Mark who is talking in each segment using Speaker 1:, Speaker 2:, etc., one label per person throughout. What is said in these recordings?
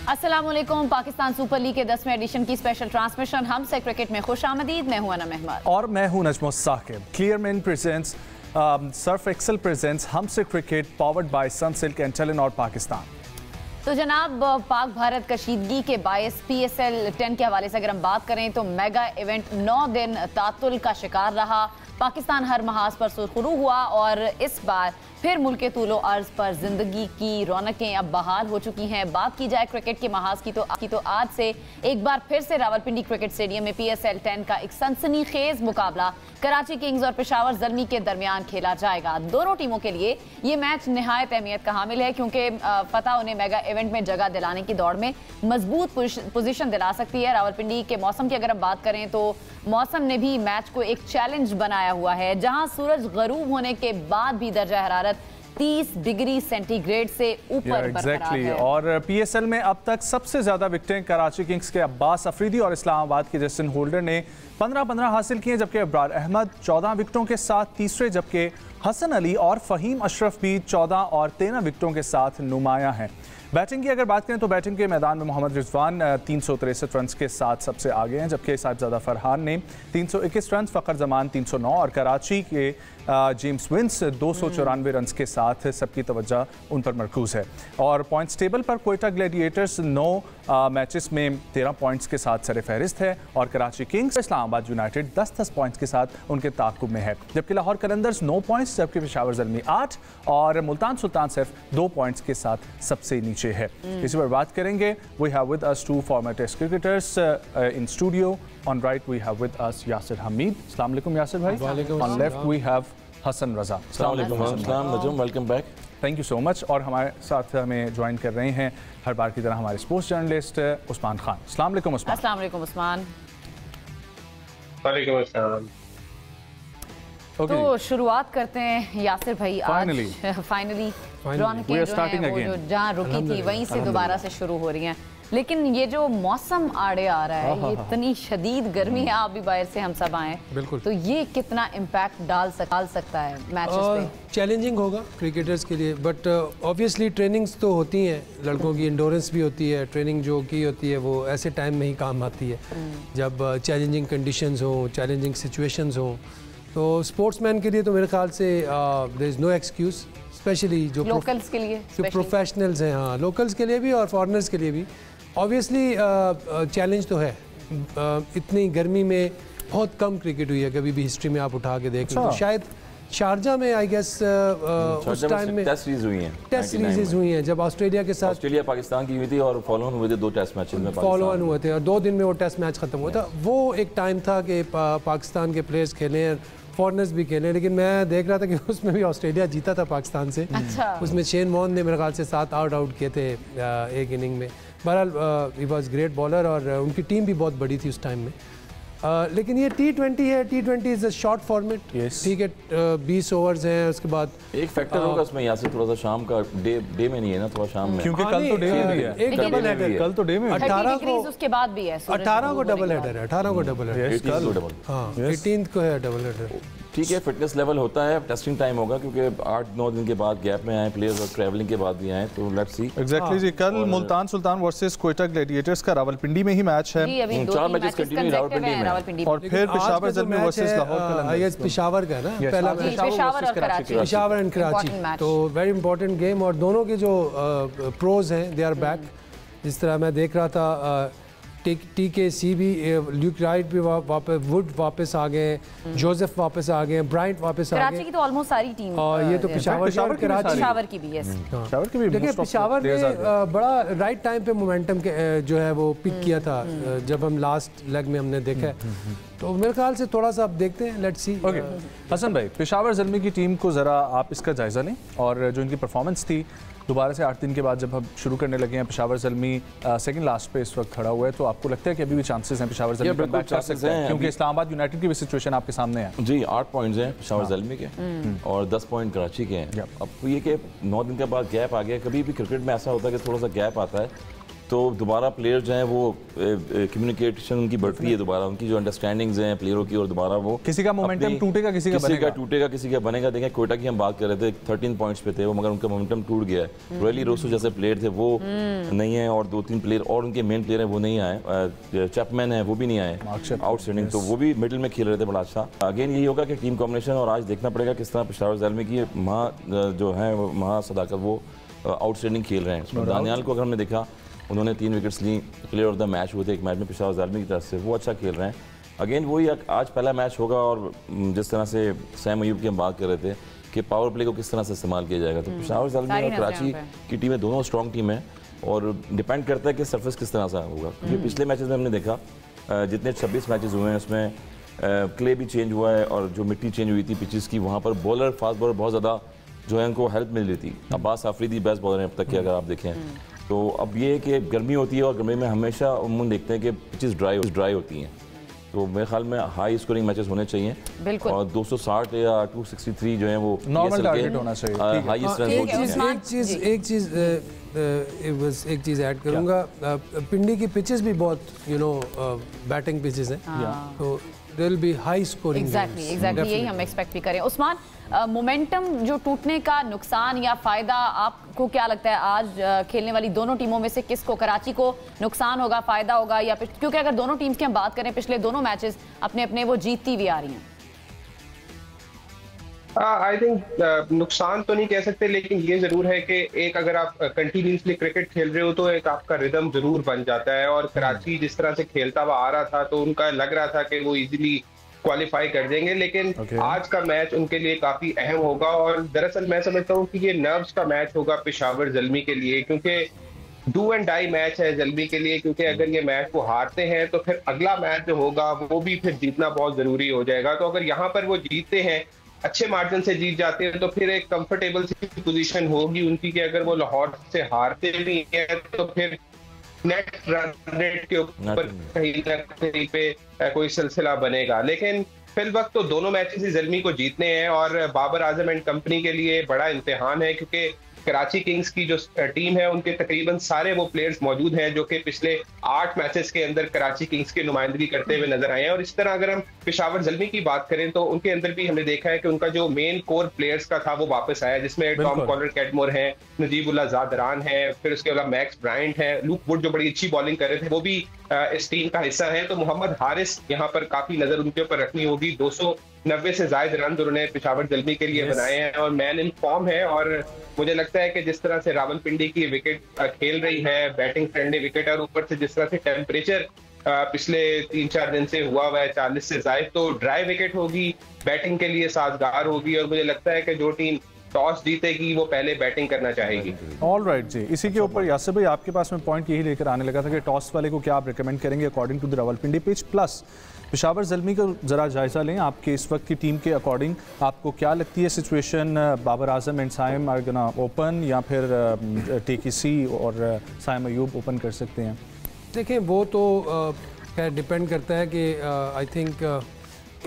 Speaker 1: अस्सलामुअलैकुम। Pakistan super league के 10वें एडिशन की स्पेशल ट्रांसमिशन हमसे क्रिकेट में खुशामदीद। मैं हूं अनम अहमद
Speaker 2: और मैं हूं Nazmul Sakib. Clearmen presents Surf Excel presents हमसे cricket powered by Sunsilk and Telenor Pakistan.
Speaker 1: तो जनाब, पाक भारत कशीदगी के बायस PSL 10 के हवाले से अगर हम बात करें तो मेगा इवेंट 9 दिन तातुल का शिकार रहा। पाकिस्तान हर महाज पर सुरखरू हुआ और इस बार फिर मुल्क के तूलो अर्ज पर जिंदगी की रौनकें अब बहाल हो चुकी हैं। बात की जाए क्रिकेट के महाज की तो आज से एक बार फिर से रावलपिंडी क्रिकेट स्टेडियम में PSL 10 का एक सनसनीखेज मुकाबला कराची किंग्स और पेशावर ज़ल्मी के दरमियान खेला जाएगा। दोनों टीमों के लिए ये मैच निहायत अहमियत का हामिल है क्योंकि फतह उन्हें मेगा इवेंट में जगह दिलाने की दौड़ में मजबूत पोजीशन दिला सकती है। रावलपिंडी के मौसम की अगर हम बात करें तो मौसम ने भी मैच को एक चैलेंज बनाया हुआ है, जहां सूरज गरूब होने के बाद भी दर्जा हरारत 30 डिग्री सेंटीग्रेड से ऊपर बरकरार है।
Speaker 2: और PSL में अब तक सबसे ज्यादा विकेटें कराची किंग्स के अब्बास अफरीदी और इस्लामाबाद के जस्टिन होल्डर ने 15-15 हासिल किए, जबकि अब्रार अहमद 14 विकेटों के साथ तीसरे, जबकि हसन अली और फहीम अशरफ भी 14 और 13 विकेटों के साथ नुमाया हैं। बैटिंग की अगर बात करें तो बैटिंग के मैदान में मोहम्मद रिजवान 363 रन के साथ सबसे आगे हैं, जबकि साहिबजादा फरहान ने 321 रन, फ़खर जमान 309 और कराची के जेम्स विंस 294 रन के साथ सबकी तवज्जो उन पर मरकूज है। और पॉइंट्स टेबल पर कोयटा ग्लैडिएटर्स 9 मैचेस में 13 पॉइंट्स के साथ सर फहरिस्त है और Karachi Kings Islamabad United 10-10 points के साथ उनके ताक़ुब में है, जबकि लाहौर कलंदर्स 9 पॉइंट्स, जबकि पेशावर ज़ल्मी 8 और मुल्तान सुल्तान सिर्फ 2 पॉइंट्स के साथ सबसे नीचे है। इसी पर बात करेंगे। We have with us 2 former test cricketers in studio. On right we have with us Yasir Hameed. अस्सलाम वालेकुम यासिर भाई। On left we have Hasan Raza.
Speaker 3: Welcome back.
Speaker 2: Thank you so much. और हमारे साथ हमें ज्वाइन कर रहे हैं हर बार की तरह हमारे स्पोर्ट्स जर्नलिस्ट उस्मान खान। अस्सलाम वालेकुम उस्मान।
Speaker 1: अस्सलाम वालेकुम उस्मान।
Speaker 4: वालेकुम अस्सलाम।
Speaker 1: तो शुरुआत करते हैं यासिर भाई।
Speaker 2: फाइनली
Speaker 1: रौनकें जो हैं वो जो जहाँ रुकी थी वहीं से दोबारा से शुरू हो रही हैं, लेकिन ये जो मौसम आड़े आ रहा है, ये इतनी शदीद गर्मी है, आप भी बाहर से हम सब आए,
Speaker 5: बिल्कुल,
Speaker 1: तो ये कितना इम्पैक्ट डाल सकता है मैचेस पे?
Speaker 5: चैलेंजिंग होगा क्रिकेटर्स के लिए, बट ऑब्वियसली ट्रेनिंग्स तो होती हैं, लड़कों की इंडोरेंस भी होती है। ट्रेनिंग जो की होती है वो ऐसे टाइम में ही काम आती है जब चैलेंजिंग कंडीशंस हों, चैलेंजिंग सिचुएशंस हों। तो स्पोर्ट्समैन के लिए तो मेरे ख्याल से there is no excuse, specially जो
Speaker 1: लोकल्स के लिए,
Speaker 5: जो प्रोफेशनल्स हैं, हाँ, लोकल्स के लिए भी और फॉरेनर्स के लिए भी। ऑब्वियसली चैलेंज तो है। इतनी गर्मी में बहुत कम क्रिकेट हुई है, कभी भी हिस्ट्री में आप उठा के देख लें तो शायद शारजा में आई गेस उस टाइम में टेस्ट सीरीज हुई हैं जब ऑस्ट्रेलिया के साथ
Speaker 3: ऑस्ट्रेलिया पाकिस्तान की हुई थी और फॉलो ऑन हुए थे 2 टेस्ट मैचेस में,
Speaker 5: फॉलो ऑन हुए थे और 2 दिन में वो टेस्ट मैच खत्म हुआ था। वो एक टाइम था कि पाकिस्तान के प्लेयर्स खेले, फॉरनर्स भी खेले, लेकिन मैं देख रहा था कि उसमें भी ऑस्ट्रेलिया जीता था पाकिस्तान से। उसमें शेन वॉर्न ने मेरे ख्याल से 7 आउट किए थे एक इनिंग में। बहरहाल ही वॉज ग्रेट बॉलर और उनकी टीम भी बहुत बड़ी थी उस टाइम में। लेकिन ये T20 है, T20 is a short format, ठीक है, 20 ओवर्स हैं। उसके बाद
Speaker 3: एक फैक्टर होगा उसमें यहाँ से थोड़ा सा शाम का डे में नहीं है ना, थोड़ा शाम में,
Speaker 2: क्योंकि कल तो डे में भी है,
Speaker 5: एक डबल हेडर,
Speaker 2: कल तो डे में
Speaker 1: 18 को उसके बाद भी है,
Speaker 5: 18 को डबल हेडर है, 18 को डबल हेडर, हाँ 18 को है डबल हेडर।
Speaker 3: ठीक है, फिटनेस लेवल होता है, टेस्टिंग टाइम होगा क्योंकि 8-9 दिन के बाद गैप में आए प्लेयर्स और ट्रैवलिंग के बाद भी आए, तो लेट्स सी।
Speaker 2: एग्जैक्टली जी। कल मुल्तान सुल्तान वर्सेस कोयटा ग्लैडिएटर्स का रावलपिंडी में ही मैच है।
Speaker 3: 4 मैचेस कंटिन्यू रावलपिंडी में
Speaker 2: और फिर पेशावर ज़ल्मी वर्सेस लाहौर कलंदर्स।
Speaker 5: पेशावर का ना पहला मैच, पेशावर एंड कराची, तो वेरी इंपॉर्टेंट गेम। और दोनों के जो प्रोज हैं दे आर बैक। जिस तरह मैं देख रहा था TKC भी, ल्यूक राइट भी वापस, वुड वापस आ गए, जोसेफ वापस आ गए, ब्राइट वापस आ गए।
Speaker 1: कराची की तो ऑलमोस्ट सारी टीम,
Speaker 5: और ये तो पेशावर
Speaker 1: की भी है।
Speaker 5: देखिए पेशावर ने बड़ा राइट टाइम पे मोमेंटम जो है वो पिक किया था जब हम लास्ट लेग में हमने देखा, तो मेरे ख्याल से थोड़ा सा अब देखते हैं, लेट्स सी।
Speaker 2: ओके हसन भाई, पेशावर ज़ल्मी की टीम को ज़रा आप इसका जायज़ा लें और जो इनकी परफॉर्मेंस थी दोबारा से 8 दिन के बाद जब हम शुरू करने लगे हैं। पेशावर ज़ल्मी सेकंड लास्ट पे इस वक्त खड़ा हुआ है, तो आपको लगता है कि अभी भी चांसेस हैं पेशावर ज़ल्मी बैक कर सकते हैं, क्योंकि इस्लामाबाद यूनाइटेड की भी सिचुएशन आपके सामने है?
Speaker 3: जी, 8 पॉइंट्स हैं पेशावर ज़ल्मी के और 10 पॉइंट कराची के हैं। अब ये कि 9 दिन के बाद गैप आ गया, कभी भी क्रिकेट में ऐसा होता है कि थोड़ा सा गैप आता है तो दोबारा प्लेयर जो हैं वो कम्युनिकेशन उनकी बढ़ती है, दोबारा उनकी जो अंडरस्टैंडिंग्स हैं प्लेयरों की, और दोबारा वो
Speaker 2: किसी का मोमेंटम टूटेगा, किसी का
Speaker 3: टूटेगा, किसी का बनेगा। देखें क्वेटा की हम बात कर रहे थे, 13 पॉइंट्स पे थे वो, मगर उनका मोमेंटम टूट गया है। रॉयली रोसो जैसे प्लेयर थे वो नहीं है, और 2-3 प्लेयर और उनके मेन प्लेयर हैं वो नहीं आए। चैपमैन है वो भी नहीं आए आउटस्टैंडिंग, तो वो भी मिडिल में खेल रहे थे बड़ा अच्छा। अगेन यही होगा कि टीम कॉम्बिनेशन, और आज देखना पड़ेगा किस तरह पेशावर ज़ल्मी की जो है महा सदाकत वो आउटस्टैंडिंग खेल रहे हैं। दानियाल को अगर हमने देखा, उन्होंने 3 विकेट्स ली, प्लेयर ऑफ द मैच हुए थे एक मैच में पेशावर ज़ल्मी की तरफ से, वो अच्छा खेल रहे हैं। अगेन वही आज पहला मैच होगा, और जिस तरह से सैम अयूब की हम बात कर रहे थे कि पावर प्ले को किस तरह से इस्तेमाल किया जाएगा, तो पेशावर ज़ल्मी और कराची की टीमें दोनों स्ट्रॉन्ग टीम है, और डिपेंड करता है कि सरफेस किस तरह से होगा। क्योंकि पिछले मैचेस में हमने देखा जितने 26 मैचेस हुए हैं उसमें क्ले भी चेंज हुआ है, और जो मिट्टी चेंज हुई थी पिचेस की, वहाँ पर बॉलर फास्ट बॉलर बहुत ज़्यादा जो है उनको हेल्प मिल रही थी। अब्बास आफरीदी बेस्ट बॉलर हैं अब तक के, अगर आप देखें तो। अब ये है कि गर्मी होती है, और गर्मी में हमेशा उम्मीद देखते हैं कि पिचेस ड्राई होती हैं, तो मेरे ख्याल में हाई स्कोरिंग मैचेस होने चाहिए, और 260 या 263 जो है वो
Speaker 2: नॉर्मल टारगेट होना चाहिए।
Speaker 3: हाईएस्ट रन हो
Speaker 5: चुके हैं। एक चीज़ ऐड करूँगा, पिंडी की पिचेस भी बहुत बैटिंग पिचेस हैं, तो there will be high scoring.
Speaker 1: Exactly यही हम एक्सपेक्ट भी करें। उस्मान, मोमेंटम जो टूटने का नुकसान या फ़ायदा आपको क्या लगता है, आज खेलने वाली दोनों टीमों में से किसको, कराची को नुकसान होगा, फ़ायदा होगा, या क्योंकि अगर दोनों टीम्स की हम बात करें, पिछले दोनों मैचेस अपने अपने वो जीतती हुई आ रही हैं।
Speaker 4: आई थिंक नुकसान तो नहीं कह सकते, लेकिन ये जरूर है कि एक अगर आप कंटिन्यूसली क्रिकेट खेल रहे हो तो एक आपका रिदम जरूर बन जाता है, और कराची जिस तरह से खेलता हुआ आ रहा था तो उनका लग रहा था कि वो इजीली क्वालिफाई कर देंगे, लेकिन आज का मैच उनके लिए काफी अहम होगा। और दरअसल मैं समझता हूँ कि ये नर्व्स का मैच होगा पेशावर ज़ल्मी के लिए, क्योंकि डू एंड डाई मैच है ज़ल्मी के लिए, क्योंकि अगर ये मैच वो हारते हैं तो फिर अगला मैच जो होगा वो भी फिर जीतना बहुत जरूरी हो जाएगा। तो अगर यहाँ पर वो जीतते हैं, अच्छे मार्जिन से जीत जाते हैं, तो फिर एक कंफर्टेबल सी पोजीशन होगी उनकी कि अगर वो लाहौर से हारते भी हैं तो फिर नेट रन रेट के ऊपर कहीं ना कहीं पे कोई सिलसिला बनेगा। लेकिन फिल वक्त तो दोनों मैचेस ही ज़ल्मी को जीतने हैं, और बाबर आजम एंड कंपनी के लिए बड़ा इम्तिहान है, क्योंकि कराची किंग्स की जो टीम है उनके तकरीबन सारे वो प्लेयर्स मौजूद हैं जो कि पिछले 8 मैचेस के अंदर कराची किंग्स की नुमाइंदगी करते हुए नजर आए हैं। और इस तरह अगर हम पेशावर ज़ल्मी की बात करें तो उनके अंदर भी हमने देखा है कि उनका जो मेन कोर प्लेयर्स का था वो वापस आया, जिसमें टॉम कॉलर कैडमोर है, नजीबुल्लाह ज़ादरान है, फिर उसके बाद मैक्स ब्रायंट है, लूक वुड जो बड़ी अच्छी बॉलिंग कर रहे थे वो भी इस टीम का हिस्सा है। तो मोहम्मद हारिस यहाँ पर काफी नजर उनके ऊपर रखनी होगी। 290 से ज्यादा रन उन्होंने पेशावर ज़ल्मी के लिए बनाए हैं, और मैन इन फॉर्म है। और मुझे लगता है कि जिस तरह से रावलपिंडी की विकेट खेल रही है, बैटिंग फ्रेंडली विकेट, और ऊपर से जिस तरह से टेम्परेचर पिछले 3-4 दिन से हुआ है 40 से ज्यादा, तो ड्राई विकेट होगी, बैटिंग के लिए साजगार होगी, और मुझे लगता है कि जो टीम टॉस जीतेगी वो पहले बैटिंग करना चाहेगी।
Speaker 2: ऑल राइट जी, इसी के ऊपर यासिर भाई आपके पास में पॉइंट यही लेकर आने लगा था कि टॉस वाले को क्या आप रिकमेंड करेंगे according to the Rawalpindi pitch, plus Peshawar Zalmi का ज़रा जायज़ा लें आपके इस वक्त की टीम के अकॉर्डिंग, आपको क्या लगती है situation, Babar Azam and Saim are gonna open, या फिर टेकीसी और साइम अयूब ओपन कर सकते हैं?
Speaker 5: देखें वो तो खैर डिपेंड करता है कि आई थिंक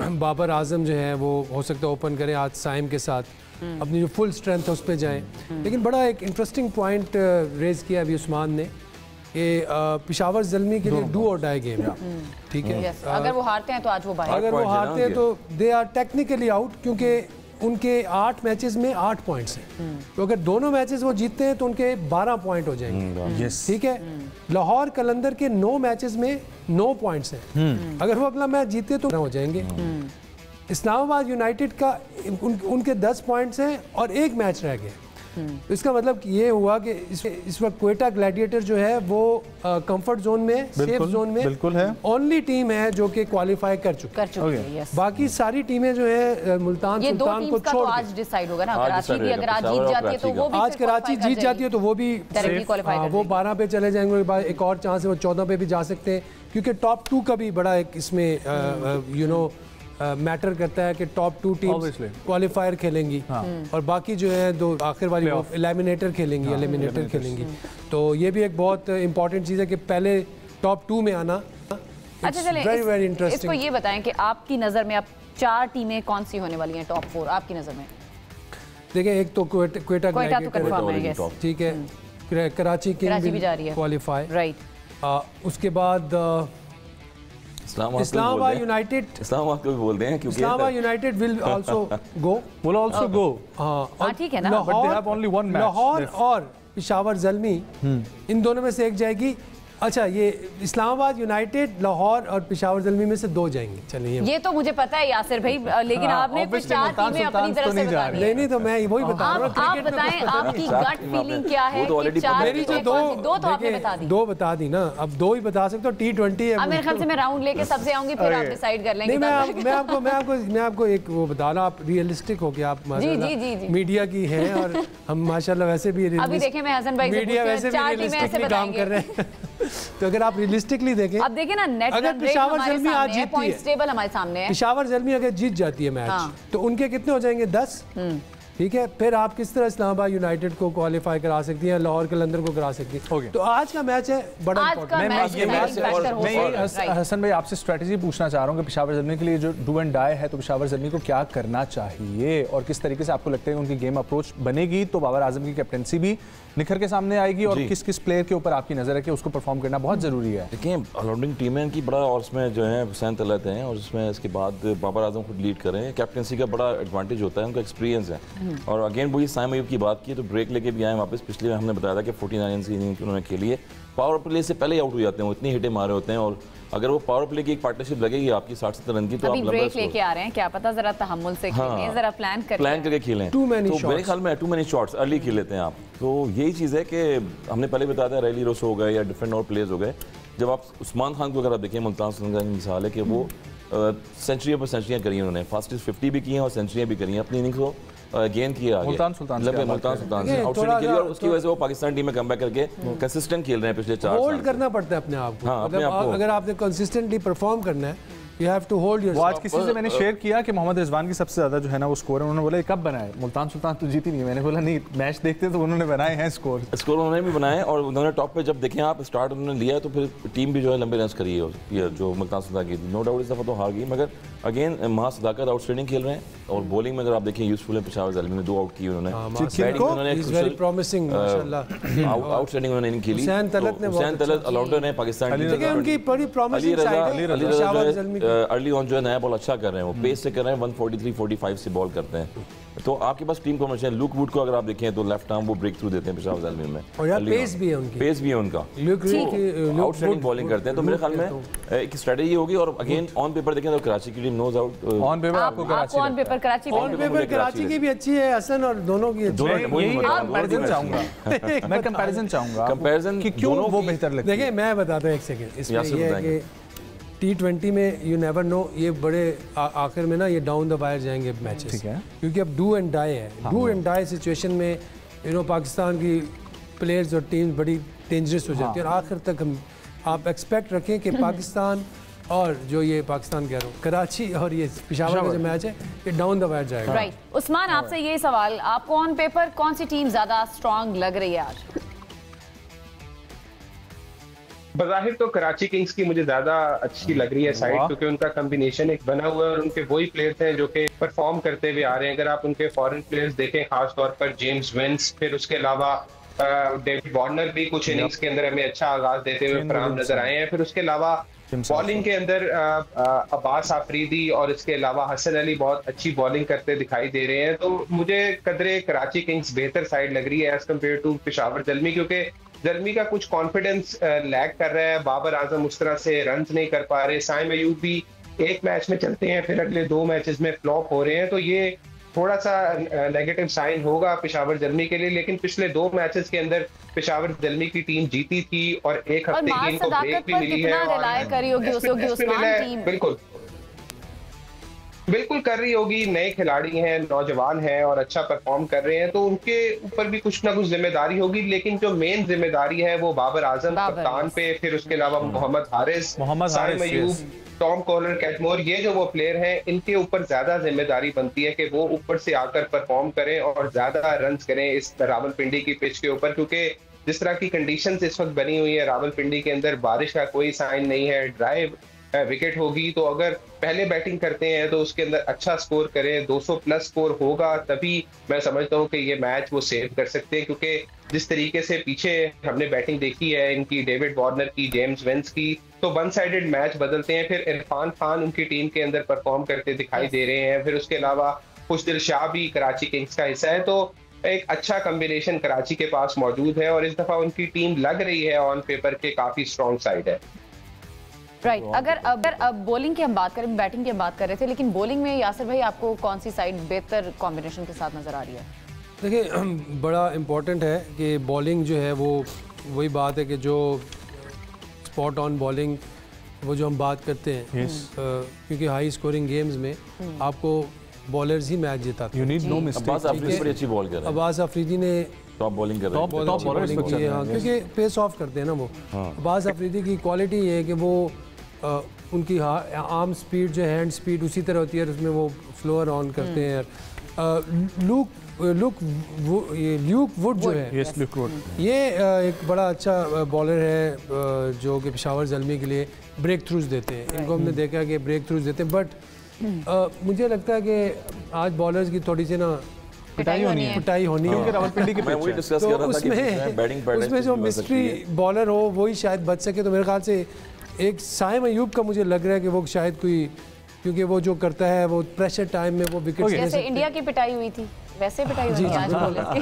Speaker 5: बाबर आजम जो है वो हो सकता है ओपन करें आज साइम के साथ, अपनी जो फुल स्ट्रेंथ है उस पर जाएँ। लेकिन बड़ा एक इंटरेस्टिंग पॉइंट रेज़ किया अभी उस्मान ने कि पेशावर ज़ल्मी के लिए डू और डाई गेम, ठीक है।
Speaker 1: अगर वो हारते हैं तो आज वो बाहर,
Speaker 5: अगर वो हारते हैं तो दे आर टेक्निकली आउट, क्योंकि उनके 8 मैचेस में 8 पॉइंट्स हैं, तो अगर दोनों मैचेस वो जीतते हैं तो उनके 12 पॉइंट हो जाएंगे, ठीक है। लाहौर कलंदर के 9 मैचेस में 9 पॉइंट्स हैं, अगर वो अपना मैच जीते तो हो जाएंगे। इस्लामाबाद यूनाइटेड का उनके 10 पॉइंट्स हैं और 1 मैच रह गया, तो इसका मतलब ये हुआ कि इस वक्त क्वेटा ग्लैडिएटर जो है वो कंफर्ट जोन में, सेफ जोन में
Speaker 2: बिल्कुल है,
Speaker 5: ओनली टीम है जो कि क्वालिफाई कर चुकी है। बाकी सारी टीमें जो है मुल्तान सुल्तान को छोड़ के
Speaker 1: आज डिसाइड होगा ना, कराची भी अगर आज जीत जाती है तो वो भी,
Speaker 5: आज कराची जीत जाती है तो वो भी वो 12 पे चले जाएंगे, बाद एक और चांस है वो 14 पे भी जा सकते हैं, क्योंकि टॉप 2 का भी बड़ा एक इसमें यू नो मैटर करता है कि टॉप 2 टीम्स क्वालिफायर खेलेंगी, और बाकी जो है 2 आखिर वाली एलिमिनेटर खेलेंगी, खेलेंगी। तो ये भी एक बहुत इंपॉर्टेंट चीज़ है कि पहले टॉप 2 में आना।
Speaker 1: अच्छा चलें, वेरी इंटरेस्टिंग। इसको ये बताएं कि आपकी नज़र में अब 4 टीमें कौन सी होने वाली हैं टॉप 4 आपकी नज़र में?
Speaker 5: देखिए, एक तो क्वेटा ग्लैडिएटर, ठीक है, कराची
Speaker 1: कराची भी जा रही
Speaker 5: किंग
Speaker 1: है।
Speaker 5: क्वालिफाई।
Speaker 1: राइट।
Speaker 5: उसके बाद इस्लामाबाद यूनाइटेड,
Speaker 3: इस्लामाबाद को भी बोलते हैं क्योंकि
Speaker 5: Islamabad United will also go,
Speaker 2: will also go।
Speaker 1: हाँ ठीक है ना।
Speaker 2: But they have only one match
Speaker 5: Lahore
Speaker 2: left।
Speaker 5: और पेशावर ज़ल्मी इन दोनों में से एक जाएगी। अच्छा, ये इस्लामाबाद यूनाइटेड, लाहौर और पेशावर ज़ल्मी में से 2 जाएंगे। चलिए
Speaker 1: ये तो मुझे पता है यासिर भाई, लेकिन
Speaker 2: हाँ,
Speaker 1: आपने कुछ
Speaker 2: obviously
Speaker 1: 4
Speaker 2: मुल्तान
Speaker 1: टीमें अपनी
Speaker 2: सुल्तान
Speaker 1: तरफ
Speaker 2: तो
Speaker 1: से
Speaker 2: नहीं जा
Speaker 1: बता
Speaker 2: रहे।
Speaker 1: दी।
Speaker 5: नहीं तो मैं वही बता रहा हूँ।
Speaker 1: आप बताएं आपकी गट फीलिंग क्या है
Speaker 3: वो तो already
Speaker 1: कि 4
Speaker 5: मेरी जो
Speaker 1: टीमें
Speaker 5: दो,
Speaker 1: कौन सी? 2 तो आपने बता दी।
Speaker 5: 2 बता दी ना, अब 2 ही बता सकते हो। T20 है।
Speaker 1: अब मेरे ख्याल से मैं राउंड लेके सबसे आऊंगी, फिर आप डिसाइड कर लेंगे।
Speaker 5: नहीं, मैं आपको एक वो बता रहा, आप रियलिस्टिक हो कि आप
Speaker 1: जी।
Speaker 5: मीडिया की हैं और हम माशाल्लाह वैसे भी
Speaker 1: अभी देखें मैं हसन भाई से
Speaker 5: मीडिया
Speaker 1: पूछती
Speaker 5: वैसे
Speaker 1: हूं, 4
Speaker 5: भी
Speaker 1: टीमें ऐसे
Speaker 5: रियलिस्टिकली काम कर रहे हैं। तो अगर आप रियलिस्टिकली देखें,
Speaker 1: अब देखिए ना, नेट
Speaker 5: अगर
Speaker 1: रन रेट
Speaker 5: पेशावर
Speaker 1: हमारे
Speaker 5: ज़ल्मी आज
Speaker 1: सामने है,
Speaker 5: जीतती
Speaker 1: पॉइंट्स
Speaker 5: है,
Speaker 1: टेबल हमारे सामने है।
Speaker 5: पेशावर ज़ल्मी अगर जीत जाती है मैच,
Speaker 1: हाँ।
Speaker 5: तो उनके कितने हो जाएंगे? 10। ठीक है, फिर आप किस तरह इस्लामाबाद यूनाइटेड को क्वालिफाई करा सकती हैं, लाहौर कलंदर को करा सकती हैं। तो आज का मैच है बड़ा
Speaker 1: आज का मैच
Speaker 2: हसन भाई आपसे स्ट्रेटजी पूछना चाह रहा हूँ कि पेशावर ज़ल्मी के लिए जो डू एंड डाई है, तो पेशावर ज़ल्मी को क्या करना चाहिए और किस तरीके से आपको लगता है कि उनकी गेम अप्रोच बनेगी तो बाबर आजम की कैप्टनसी भी निखर के सामने आएगी और किस किस प्लेयर के ऊपर आपकी नजर है कि उसको परफॉर्म करना बहुत जरूरी है?
Speaker 3: देखिए, ऑलराउंडिंग टीम है इनकी बड़ा, और उसमें जो है हुसैन तलत हैं और उसमें इसके बाद बाबर आजम खुद लीड कर रहे हैं। कैप्टनसी का बड़ा एडवांटेज होता है, उनका एक्सपीरियंस है। और अगेन वही साइम अयूब की बात की तो ब्रेक लेके भी आए वापस। पिछले हमने बताया था कि 49 रन की इनिंग उन्होंने खेली है। पावर प्ले से पहले ही आउट हो जाते हैं, वो इतनी हिटें मारे होते हैं। और अगर वो पावर प्ले की एक पार्टनरशिप लगेगी आपकी 60-70 रन की, तो
Speaker 1: अभी
Speaker 3: आप
Speaker 1: ब्रेक लेके आ रहे हैं, क्या पता, जरा तहम्मुल से खेलें, जरा प्लान
Speaker 3: करके खेलें।
Speaker 5: Too many
Speaker 3: तो मेरे ख्याल में टू मैनी शॉट्स अर्ली खेल लेते हैं आप। तो यही चीज़ है कि हमने पहले बताया था, रैली रोस हो गए या डिफरेंट और प्लेयर्स हो गए। जब आप उस्मान खान को अगर आप देखें, मुल्तान सुल्तान की मिसाल है कि वो सेंचुरियों पर सेंचुरियाँ करी हैं उन्होंने, फास्टेस्ट 50 भी की हैं और सेंचुरियाँ भी करी हैं, अपनी इनिंग्स को गेंद किया आगे
Speaker 2: मुल्तान सुल्तान
Speaker 3: से आउटस्टैंडिंग खेली और उसकी वजह से वो पाकिस्तान टीम में कमबैक करके कंसिस्टेंट खेल रहे हैं पिछले 4 साल।
Speaker 5: होल्ड करना पड़ता है अपने आप को।
Speaker 3: हाँ, अपने आप को।
Speaker 5: अगर आपने कंसिस्टेंटली परफॉर्म करना है, you have to hold yourself।
Speaker 2: वो आज किसी से मैंने शेयर किया कि मोहम्मद रिजवान की सबसे ज्यादा जो है ना वो स्कोर है, उन्होंने बोला कब बनाए? मुल्तान सुल्तान तो जीती नहीं। मैंने बोला नहीं, मैच देखते तो उन्होंने बनाए हैं स्कोर
Speaker 3: उन्होंने भी बनाए। और उन्होंने टॉप पे जब देखें आप, स्टार्ट उन्होंने लिया तो फिर टीम भी जो है लंबे रन करी है ये जो मुल्तान सुल्तान की। नो डाउट इस दफा तो हार गई, मगर अगेन महा सदाकत आउटस्टैंडिंग खेल रहे हैं। और बॉलिंग में अगर आप देखें यूजफुल है, पेशावर ज़ल्मी में 2 आउट किए उन्होंने। आउटस्टैंडिंग उन्होंने इनिंग खेली। हुसैन तलत ऑलराउंडर है पाकिस्तान टीम।
Speaker 5: उनकी बड़ी प्रॉमिसिंग साइड है।
Speaker 3: अर्ली ऑन जो है नया बॉल अच्छा कर रहे हैं, वो पेस से कर रहे हैं, 143-45 से बॉल करते हैं। तो आपके पास टीम कॉम्बिनेशन है। लुक वुड को अगर आप देखें तो लेफ्ट आर्म वो ब्रेक थ्रू देते हैं पेशावर ज़ल्मी में,
Speaker 5: और यार पेस भी है उनकी,
Speaker 3: पेस भी है उनका, आउटस्टैंडिंग बॉलिंग करते हैं। तो मेरे ख्याल में एक स्ट्रेटजी होगी। और अगेन ऑन पेपर देखें तो कराची की team nose out.
Speaker 2: On paper आपको
Speaker 5: कराची की भी अच्छी है हसन, और दोनों की
Speaker 2: कंपैरिजन चाहूंगा। मैं कंपैरिजन चाहूंगा,
Speaker 3: कंपैरिजन
Speaker 2: कि क्यों वो बेहतर लगता है।
Speaker 5: देखिए मैं बताता हूं एक सेकंड, इसमें ये है कि T20 में यू नेवर नो, ये बड़े आखिर में ना ये डाउन द वायर जाएंगे मैचेस, ठीक है, क्योंकि अब डू एंड डाई है। डू एंड डाई सिचुएशन में पाकिस्तान की प्लेयर्स और टीम बड़ी डेंजरस हो जाती है। और आखिर तक हम आप एक्सपेक्ट रखें कि पाकिस्तान और जो ये पाकिस्तान कह रहा हूँ, कराची और ये पेशावर का जो मैच है, ये डाउन द वायर जाएगा।
Speaker 1: राइट। उस्मान, आपसे ये सवाल, आपको ऑन पेपर कौन सी टीम ज्यादा स्ट्रांग लग रही है आज?
Speaker 4: बज़ाहिर तो कराची किंग्स की मुझे ज्यादा अच्छी लग रही है साइड, क्योंकि उनका कॉम्बिनेशन एक बना हुआ है और उनके वही प्लेयर्स हैं जो कि परफॉर्म करते हुए आ रहे हैं। अगर आप उनके फॉरेन प्लेयर्स देखें, खास तौर पर जेम्स विंस, फिर उसके अलावा डेविड वार्नर भी कुछ इनिंग्स के अंदर हमें अच्छा आगाज देते हुए फराम नजर आए हैं। फिर उसके अलावा बॉलिंग के अंदर अब्बास आफरीदी और इसके अलावा हसन अली बहुत अच्छी बॉलिंग करते दिखाई दे रहे हैं। तो मुझे कदरे कराची किंग्स बेहतर साइड लग रही है as compared to Peshawar Zalmi, क्योंकि ज़ल्मी का कुछ कॉन्फिडेंस लैग कर रहा है। बाबर आजम उस तरह से रन नहीं कर पा रहे। साइम अयूब भी एक मैच में चलते हैं, फिर अगले 2 मैचेस में फ्लॉप हो रहे हैं। तो ये थोड़ा सा नेगेटिव साइन होगा पेशावर ज़ल्मी के लिए। लेकिन पिछले 2 मैचेस के अंदर पेशावर ज़ल्मी की टीम जीती थी और एक हफ्ते की इनको ब्रेक भी मिली है। बिल्कुल कर रही होगी। नए खिलाड़ी हैं, नौजवान हैं और अच्छा परफॉर्म कर रहे हैं, तो उनके ऊपर भी कुछ ना कुछ जिम्मेदारी होगी। लेकिन जो मेन जिम्मेदारी है वो बाबर आजम कप्तान पे, फिर उसके अलावा मोहम्मद हारिस, साइम अयूब, टॉम कॉलर, कैटमोर, ये जो वो प्लेयर हैं, इनके ऊपर ज्यादा जिम्मेदारी बनती है कि वो ऊपर से आकर परफॉर्म करें और ज्यादा रन करें इस रावलपिंडी की पिच के ऊपर। क्योंकि जिस तरह की कंडीशंस इस वक्त बनी हुई है रावलपिंडी के अंदर, बारिश का कोई साइन नहीं है, ड्राई विकेट होगी, तो अगर पहले बैटिंग करते हैं तो उसके अंदर अच्छा स्कोर करें, 200 प्लस स्कोर होगा, तभी मैं समझता हूँ कि ये मैच वो सेव कर सकते हैं। क्योंकि जिस तरीके से पीछे हमने बैटिंग देखी है इनकी, डेविड वार्नर की, जेम्स वेंस की, तो वन साइडेड मैच बदलते हैं। फिर इरफान खान उनकी टीम के अंदर परफॉर्म करते दिखाई दे रहे हैं। फिर उसके अलावा खुशदिल शाह भी कराची किंग्स का हिस्सा है। तो एक अच्छा कॉम्बिनेशन कराची के पास मौजूद है और इस दफा उनकी टीम लग रही है ऑन पेपर के काफी स्ट्रॉन्ग साइड है।
Speaker 1: राइट अगर अब बॉलिंग की हम बात करें, बैटिंग की हम बात कर रहे थे, लेकिन बॉलिंग में यासिर भाई आपको कौन सी साइड बेहतर कॉम्बिनेशन के साथ नजर आ रही है?
Speaker 5: देखिए बड़ा इम्पोर्टेंट है कि बॉलिंग जो है वो वही बात है कि जो स्पॉट ऑन बॉलिंग वो जो हम बात करते हैं क्योंकि हाई स्कोरिंग गेम्स में आपको बॉलर्स ही मैच जिताते हैं।
Speaker 2: You need no mistake.
Speaker 3: Abbas Afridi बड़ी अच्छी बॉल कर रहे हैं।
Speaker 5: अब्बास अफरीदी ने
Speaker 3: टॉप बॉलिंग कर रहे हैं।
Speaker 2: टॉप बॉलर्स
Speaker 5: क्योंकि पेस ऑफ करते हैं ना वो। अब्बास अफरीदी की क्वालिटी ये है कि वो उनकी आर्म स्पीड जो हैंड स्पीड उसी तरह होती है, उसमें वो फ्लोअर ऑन करते हैं। ल्यूक वुड जो है, ये एक बड़ा अच्छा बॉलर है जो कि पेशावर ज़ल्मी के लिए ब्रेक थ्रूज देते हैं। इनको हमने देखा कि ब्रेक थ्रूज देते हैं, बट मुझे लगता है कि आज बॉलर्स की थोड़ी सी ना पिटाई होनी है क्योंकि रावलपिंडी की पिच है। तो उसमें जो मिस्ट्री बॉलर हो वही शायद बच सके। तो मेरे ख्याल से एक साइम अयूब का मुझे लग रहा है कि वो शायद कोई, क्योंकि वो जो करता है वो प्रेशर टाइम में वो विकेट
Speaker 1: जैसे इंडिया की पिटाई हुई थी वैसे पिटाई हुई थी आज बॉलर की।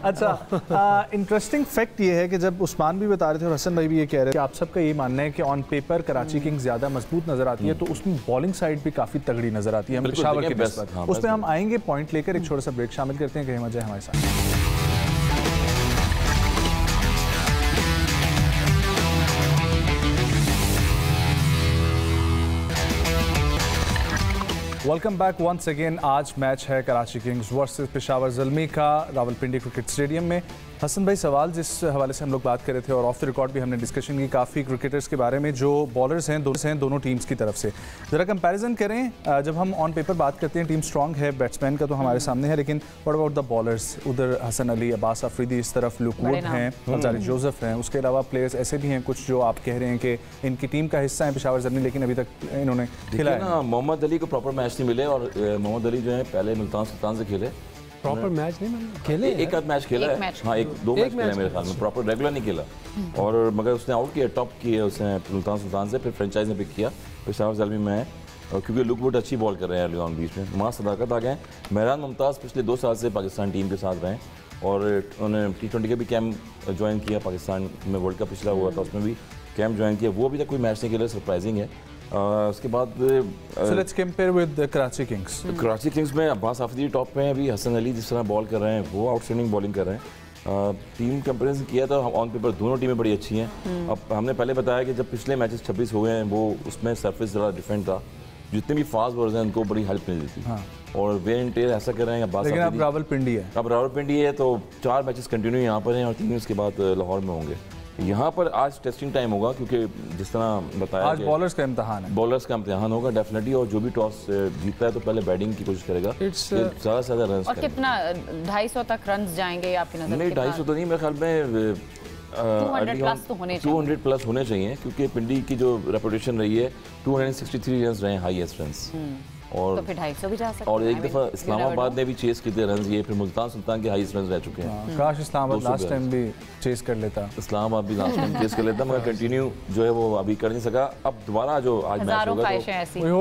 Speaker 2: अच्छा, इंटरेस्टिंग फैक्ट ये है कि जब उस्मान भी बता रहे थे और हसन भाई भी ये कह रहे थे, आप सबका ये मानना है कि ऑन पेपर कराची किंग्स ज्यादा मजबूत नजर आती है, तो उसमें बॉलिंग साइड भी काफी तगड़ी नजर आती है हम पेशावर की निस्बत। उसमें हम आएंगे पॉइंट लेकर, एक छोटा सा ब्रेक शामिल करते हैं। कहीं मजा हमारे साथ। Welcome back once again. आज मैच है कराची किंग्स वर्सेस पेशावर ज़ल्मी का रावलपिंडी क्रिकेट स्टेडियम में। हसन भाई, सवाल जिस हवाले से हम लोग बात कर रहे थे और ऑफ द रिकॉर्ड भी हमने डिस्कशन की काफ़ी क्रिकेटर्स के बारे में जो बॉलर्स हैं दोनों टीम्स की तरफ से, ज़रा कंपैरिजन करें। जब हम ऑन पेपर बात करते हैं टीम स्ट्रॉन्ग है, बैट्समैन का तो हमारे सामने है, लेकिन व्हाट अबाउट द बॉलर्स? उधर हसन अली, अब्बास अफरीदी, इस तरफ लुक वुड हैं, अंसारी जोसेफ हैं, उसके अलावा प्लेयर्स ऐसे भी हैं कुछ जो आप कह रहे हैं कि इनकी टीम का हिस्सा है पेशावर ज़ल्मी, लेकिन अभी तक इन्होंने खिलाया ना।
Speaker 3: मोहम्मद अली को प्रॉपर मैच नहीं मिले और मोहम्मद अली जो है पहले मुल्तान सुल्तान से खेले,
Speaker 5: प्रॉपर मैच नहीं खेले,
Speaker 3: एक आध मैच खेला है, हाँ एक दो मैच खेला मेरे ख्याल में, प्रॉपर रेगुलर नहीं खेला। और मगर उसने आउट किया, टॉप किया उसने मुल्तान सुल्तान से, फिर फ्रेंचाइज ने पिक किया पेशावर ज़ल्मी में है। और क्योंकि लुक वुड अच्छी बॉल कर रहे हैं अर्ली ऑन बीच में, मां सदाकत आ गए। मेहरान मुमताज़ पिछले 2 साल से पाकिस्तान टीम के साथ रहे और उन्होंने T20 का भी कैंप ज्वाइन किया, पाकिस्तान में वर्ल्ड कप पिछला हुआ था उसमें भी कैंप ज्वाइन किया, वो अभी तक कोई मैच नहीं खेला, सरप्राइजिंग है। उसके बाद
Speaker 2: let's compare with Karachi Kings.
Speaker 3: Karachi Kings में अब्बास अफरीदी टॉप पे हैं, अभी हसन अली जिस तरह बॉल कर रहे हैं वो आउटस्टैंडिंग बॉलिंग कर रहे हैं। टीम कंपेरिजन किया था ऑन पेपर दोनों टीमें बड़ी अच्छी हैं। अब हमने पहले बताया कि जब पिछले मैचेस 26 हो गए हैं वो उसमें सरफेस ज़रा डिफरेंट था, जितने भी फास्ट बॉलर्स हैं उनको बड़ी हेल्प मिलती थी। और वे एंड टेल ऐसा कर रहे हैं अब्बास
Speaker 2: लेकिन अब रावलपिंडी है
Speaker 3: तो 4 मैचेस कंटिन्यू यहाँ पर हैं और 3 उसके बाद लाहौर में होंगे। यहाँ पर आज टेस्टिंग टाइम होगा क्योंकि जिस तरह बताया
Speaker 2: आज बॉलर्स का इम्तिहान है,
Speaker 3: बॉलर्स का इम्तिहान होगा डेफिनेटली। और जो भी टॉस जीतता है तो पहले बैटिंग की कोशिश करेगा, ज़्यादा से ज़्यादा रन।
Speaker 1: और कितना 250 तक रन जाएंगे आपकी नज़र में?
Speaker 3: नहीं 250 तो नहीं, मेरे ख्याल में 200 प्लस होने चाहिए क्योंकि पिंडी की जो रेपुटेशन रही है 263 रन रहे हैं हाईएस्ट रन। और
Speaker 1: तो फिर 250 भी जा सकते
Speaker 3: और एक दफ़ा इस्लामाबाद ने भी चेस किए थे रन, ये फिर मुल्तान सुल्तान के हाईएस्ट रन रह चुके हैं।
Speaker 2: काश इस्लामाबाद लास्ट टाइम भी चेस कर लेता,
Speaker 3: इस्लामाबाद भी लास्ट टाइम चेस कर लेता, मगर कंटिन्यू जो है वो अभी कर नहीं सका। अब दोबारा जो आज मैच होगा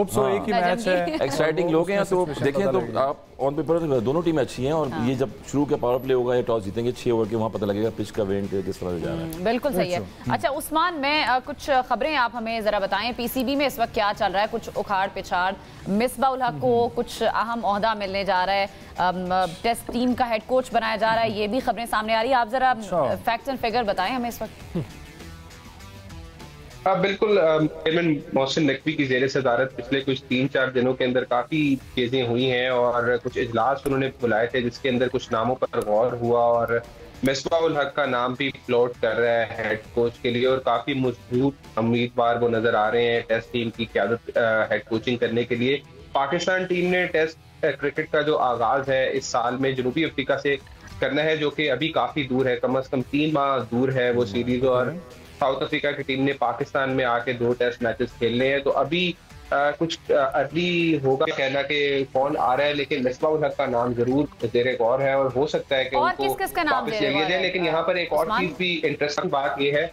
Speaker 2: तो एक ही मैच है,
Speaker 3: एक्साइटिंग लोग हैं। तो देखें तो आप ऑन पेपर दोनों टीमें अच्छी हैं और ये जब शुरू के पावर प्ले होगा या टॉस जीतेंगे 6 ओवर के, वहाँ पता लगेगा पिच का वेट किस तरह जा रहा है।
Speaker 1: बिल्कुल सही है। अच्छा उस्मान, मैं कुछ खबरें आप हमें जरा बताएं, पीसीबी में इस वक्त क्या चल रहा है? कुछ उखाड़ पिछाड़, मिसबाह उल हक को कुछ अहम ओहदा मिलने जा रहा है, टेस्ट टीम का हेड कोच बनाया जा रहा है, ये भी खबरें सामने आ रही है। आप जरा फैक्ट्स एंड फिगर बताएं हमें इस वक्त।
Speaker 4: बिल्कुल, चेयरमैन मोहसिन नकवी की ज़ेर सदारत पिछले कुछ 3-4 दिनों के अंदर काफ़ी चीज़ें हुई हैं और कुछ इजलास उन्होंने बुलाए थे जिसके अंदर कुछ नामों पर गौर हुआ और मिसबाह उल हक का नाम भी फ्लोट कर रहा है हेड कोच के लिए और काफ़ी मजबूत उम्मीदवार वो नज़र आ रहे हैं टेस्ट टीम की क़यादत हेड कोचिंग करने के लिए। पाकिस्तान टीम ने टेस्ट क्रिकेट का जो आगाज़ है इस साल में जनूबी अफ्रीका से करना है, जो कि अभी काफ़ी दूर है, कम से कम 3 माह दूर है वो सीरीज़। और साउथ अफ्रीका की टीम ने पाकिस्तान में आके 2 टेस्ट मैचेस खेलने हैं, तो अभी कुछ अर्ली होगा कहना कि कौन आ रहा है, लेकिन मिसबाह उल हक का नाम जरूर जेरे गौर है और हो सकता है कि
Speaker 1: और
Speaker 4: उनको
Speaker 1: किस-किस का नाम
Speaker 4: वापस ले लिया जाए। लेकिन यहाँ पर एक और चीज भी इंटरेस्टिंग बात ये है,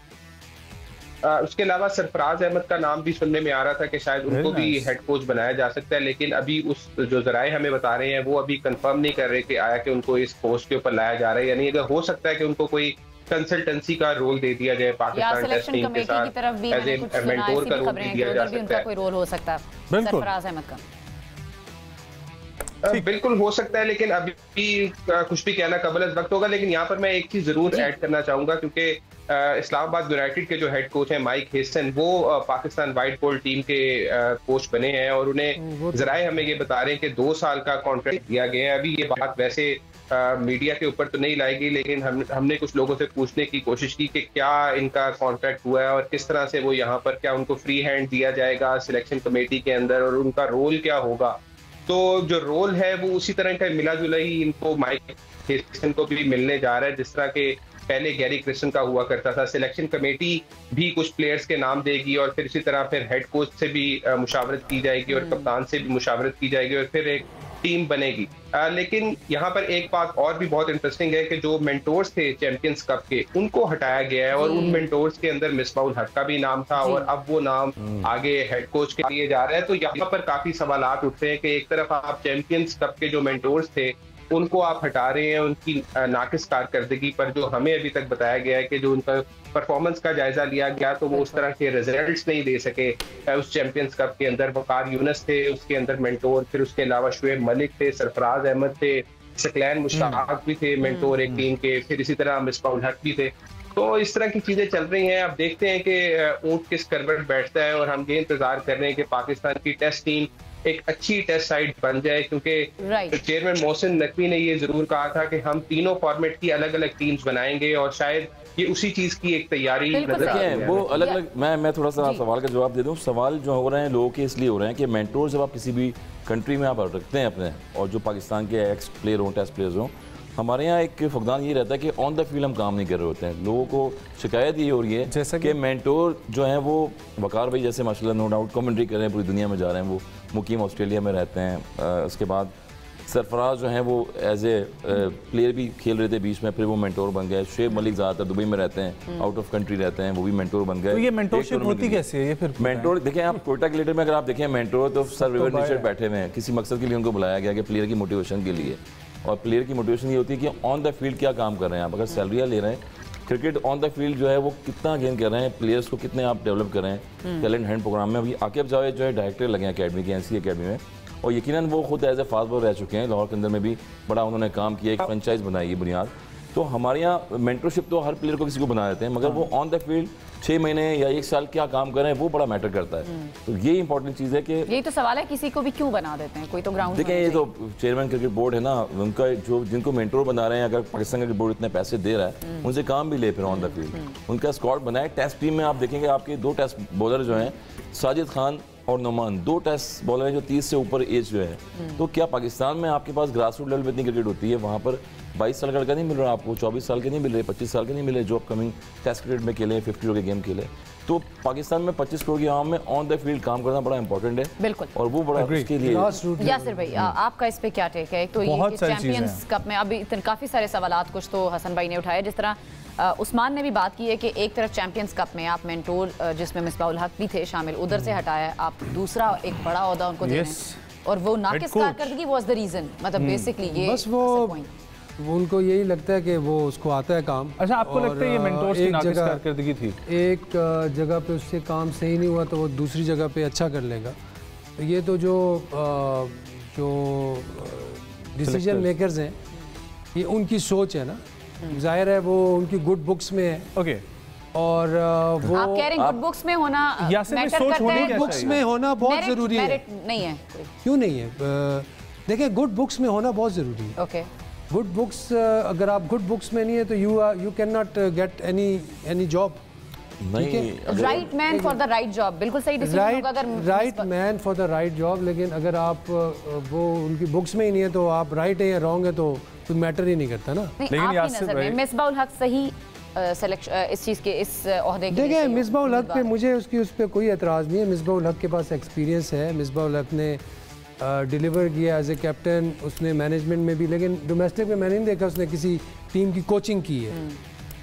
Speaker 4: उसके अलावा सरफराज अहमद का नाम भी सुनने में आ रहा था कि शायद उनको भी हेड कोच बनाया जा सकता है, लेकिन अभी उस जो जराए हमें बता रहे हैं वो अभी कंफर्म नहीं कर रहे कि आया कि उनको इस पोस्ट के ऊपर लाया जा रहा है, यानी अगर हो सकता है कि उनको कोई कंसल्टेंसी का रोल दे दिया जाए पाकिस्तान टेस्ट टीम के साथ, एज ए मेंटोर का रोल दे दिया जा सकता है।
Speaker 1: कोई रोल हो सकता है सरफराज अहमद का,
Speaker 4: बिल्कुल हो सकता है, लेकिन अभी कुछ भी कहना कबल वक्त होगा। लेकिन यहाँ पर मैं एक चीज जरूर ऐड करना चाहूंगा, क्योंकि इस्लामाबाद यूनाइटेड के जो हेड कोच हैं माइक हेस्टन, वो पाकिस्तान वाइट बॉल टीम के कोच बने हैं और उन्हें जराए हमें ये बता रहे हैं कि 2 साल का कॉन्ट्रैक्ट दिया गया है। अभी ये बात वैसे मीडिया के ऊपर तो नहीं लाएगी, लेकिन हमने कुछ लोगों से पूछने की कोशिश की कि क्या इनका कॉन्ट्रैक्ट हुआ है और किस तरह से वो यहाँ पर, क्या उनको फ्री हैंड दिया जाएगा सिलेक्शन कमेटी के अंदर और उनका रोल क्या होगा। तो जो रोल है वो उसी तरह का मिला जुला ही इनको माइक हेस्टन को भी मिलने जा रहा है, जिस तरह के पहले गैरी क्रिस्टन का हुआ करता था। सिलेक्शन कमेटी भी कुछ प्लेयर्स के नाम देगी और फिर इसी तरह फिर हेड कोच से भी मुशावरत की जाएगी और कप्तान से भी मुशावरत की जाएगी और फिर एक टीम बनेगी। लेकिन यहाँ पर एक बात और भी बहुत इंटरेस्टिंग है कि जो मेंटोर्स थे चैंपियंस कप के, उनको हटाया गया है और उन मेंटोर्स के अंदर मिसबाह उल हक का भी नाम था और अब वो नाम आगे हेड कोच के लिए जा रहा है। तो यहाँ पर काफी सवालात उठते हैं कि एक तरफ आप चैंपियंस कप के जो मेंटोर्स थे उनको आप हटा रहे हैं उनकी नाकिस कारकर्दगी पर, जो हमें अभी तक बताया गया है कि जो उनका परफॉर्मेंस का जायजा लिया गया तो वो उस तरह के रिजल्ट्स नहीं दे सके उस चैंपियंस कप के अंदर। वकार यूनस थे उसके अंदर मेंटोर, फिर उसके अलावा शुएब मलिक थे, सरफराज अहमद थे, सकलैन मुश्ताक भी थे मेंटोर एक टीम के, फिर इसी तरह मिसबाह उल हक भी थे। तो इस तरह की चीजें चल रही हैं। अब देखते हैं कि ऊंट किस करवट बैठता है और हम ये इंतजार कर रहे हैं कि पाकिस्तान की टेस्ट टीम एक अच्छी टेस्ट साइड बन जाए, क्योंकि चेयरमैन मोहसिन नकवी ने ये जरूर कहा था कि हम तीनों फॉर्मेट की अलग अलग टीम्स बनाएंगे और शायद ये उसी चीज की एक तैयारी नजर आ रही है।
Speaker 3: वो अलग अलग मैं थोड़ा सा सवाल का जवाब दे दूं। सवाल जो हो रहे हैं लोगों के इसलिए हो रहे हैं कि मेंटोर जब आप किसी भी कंट्री में आप रखते हैं अपने, और जो पाकिस्तान के एक्स प्लेयर हों, टेस्ट प्लेयर्स हों, हमारे यहाँ एक फुकदान ये रहता है कि ऑन द फील्ड हम काम नहीं कर रहे होते हैं। लोगों को शिकायत ये हो रही है जैसा कि मेंटोर जो है वो वकार भाई जैसे माशाल्लाह नो डाउट कमेंट्री कर रहे हैं, पूरी दुनिया में जा रहे हैं, वो मुकीम ऑस्ट्रेलिया में रहते हैं। उसके बाद सरफराज जो हैं वो एज ए प्लेयर भी खेल रहे थे बीच में, फिर वो मेंटोर बन गए। शुएब मलिक ज़्यादातर दुबई में रहते हैं, आउट ऑफ कंट्री रहते हैं, वो भी मेंटोर बन गए।
Speaker 2: तो ये मेंटोरशिप होती कैसे है? ये फिर
Speaker 3: मेंटोर देखें आप कोयटा के लीडर में अगर आप देखें मेंटोर तो सर विवर निशर बैठे हुए हैं, किसी मकसद के लिए उनको बुलाया गया कि प्लेयर की मोटिवेशन के लिए। और प्लेयर की मोटिवेशन ये होती है कि ऑन द फील्ड क्या काम कर रहे हैं आप। अगर सैलरियाँ ले रहे हैं, क्रिकेट ऑन द फील्ड जो है वो कितना गेन कर रहे हैं, प्लेयर्स को कितने आप डेवलप कर रहे हैं टैलेंट हैंड प्रोग्राम में। अभी आकिब जावेद जो है डायरेक्टर लगे हैं अकेडमी के, एनसी अकेडमी में, और यकीनन वो खुद एज ए फास्ट बॉलर रह चुके हैं। लाहौर के अंदर में भी बड़ा उन्होंने काम किया, एक फ्रेंचाइज बनाई है बुनियाद। तो हमारे यहाँ मेंटरशिप तो हर प्लेयर को किसी को बना देते हैं, मगर वो ऑन द फील्ड 6 महीने या 1 साल क्या काम कर रहे हैं वो बड़ा मैटर करता है। तो ये इंपॉर्टेंट चीज़ है कि
Speaker 1: यही तो सवाल है, किसी को भी क्यों बना देते हैं, कोई तो ग्राउंड
Speaker 3: देखिए ये तो चेयरमैन क्रिकेट बोर्ड है ना, उनका जो जिनको मेंटोर बना रहे हैं, अगर पाकिस्तान क्रिकेट बोर्ड इतने पैसे दे रहा है उनसे काम भी ले फिर ऑन द फील्ड। उनका स्क्वाड बनाए। टेस्ट टीम में आप देखेंगे आपके 2 टेस्ट बॉलर जो हैं साजिद खान और नोमान, 2 टेस्ट बॉलर हैं जो 30 से ऊपर एज जो है। तो क्या पाकिस्तान में आपके पास ग्रास रूट लेवल पर इतनी क्रिकेट होती है? वहाँ पर 22 साल का लड़का नहीं मिल रहा आपको, 24 साल के नहीं मिल रहे, 25 साल के नहीं मिल रहे जो अपकमिंग टेस्ट क्रिकेट में खेले, 50 ओवर के गेम खेले। तो पाकिस्तान में 25 करोड़ की आवाम में ऑन द फील्ड काम करना बड़ा इंपॉर्टेंट है।
Speaker 1: बिल्कुल,
Speaker 3: और वो बड़ा उसके लिए।
Speaker 1: यासिर भाई आपका इस पे क्या टेक है? तो ये चैंपियंस कप में अभी काफी सारे सवालात, कुछ तो हसन भाई ने उठाए, जिस तरह उस्मान ने भी बात की है कि एक तरफ चैंपियंस कप में आप मेंटोर जिसमें मिसबाह उल हक भी थे शामिल, उधर से हटाया, आप दूसरा एक बड़ा ओहदा उनको दे रहे हैं और वो नाकिस कारकर्दगी वाज द रीजन, मतलब बेसिकली ये
Speaker 5: बस वो उनको यही लगता है कि वो उसको आता है काम।
Speaker 2: अच्छा, आपको लगता है ये मेंटोर्स की नाकिस कारकर्दगी थी?
Speaker 5: एक जगह पे उससे काम सही नहीं हुआ तो वो दूसरी जगह पे अच्छा कर लेगा। ये तो जो डिसीजन मेकर्स हैं, ये उनकी सोच है ना, जाहिर है वो उनकी गुड बुक्स में है।
Speaker 2: ओके,
Speaker 5: और वो
Speaker 1: आप कह रहे हैं गुड बुक्स में होना मैटर करता है?
Speaker 5: गुड बुक्स में होना बहुत जरूरी है।
Speaker 1: नहीं है? क्यों
Speaker 5: नहीं है? देखिए, गुड बुक्स में होना बहुत जरूरी है।
Speaker 1: ओके,
Speaker 5: गुड बुक्स, अगर आप गुड बुक्स में नहीं है तो you can not get any job.
Speaker 1: Right man for the right job, बिल्कुल सही डिसीजन होगा अगर
Speaker 5: right man for the right job. लेकिन अगर आप वो उनकी बुक्स में ही नहीं है तो आप राइट है या रॉन्ग है तो मैटर ही नहीं करता ना।
Speaker 1: लेकिन आपकी नजर में मिसबाह उल हक सही इस चीज़ के इस ओहदे के?
Speaker 5: देखिए मिसबाह-उल हक पे मुझे उस पर कोई एतराज़ नहीं है। मिसबाह-उल हक के पास एक्सपीरियंस है, मिसबाह-उल हक ने डिलीवर किया एज ए कैप्टन, उसने मैनेजमेंट में भी, लेकिन डोमेस्टिक में मैंने नहीं देखा उसने किसी टीम की कोचिंग की है।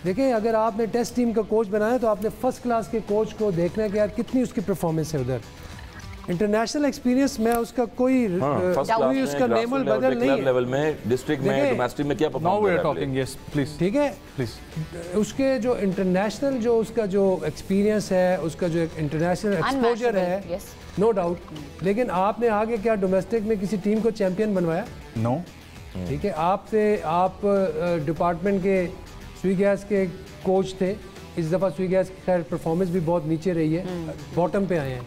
Speaker 5: देखिए अगर आपने टेस्ट टीम का कोच बनाया तो आपने फर्स्ट क्लास के कोच को देखना है कि यार कितनी उसकी परफॉर्मेंस है उधर। इंटरनेशनल एक्सपीरियंस में उसका कोई उसका नेमल बदल नहीं है।
Speaker 3: लेवल में, डिस्ट्रिक्ट में, डोमेस्टिक में क्या परफॉर्मेंस है,
Speaker 5: ठीक है प्लीज। उसके जो इंटरनेशनल जो उसका जो एक्सपीरियंस है, उसका जो इंटरनेशनल एक्सपोजर है, नो डाउट। लेकिन आपने आगे क्या डोमेस्टिक में किसी टीम को चैंपियन बनवाया? नो। ठीक है, आप डिपार्टमेंट के स्वी गैस के कोच थे, इस दफ़ा स्वी गैस की खैर परफॉर्मेंस भी बहुत नीचे रही है, बॉटम पे आए हैं।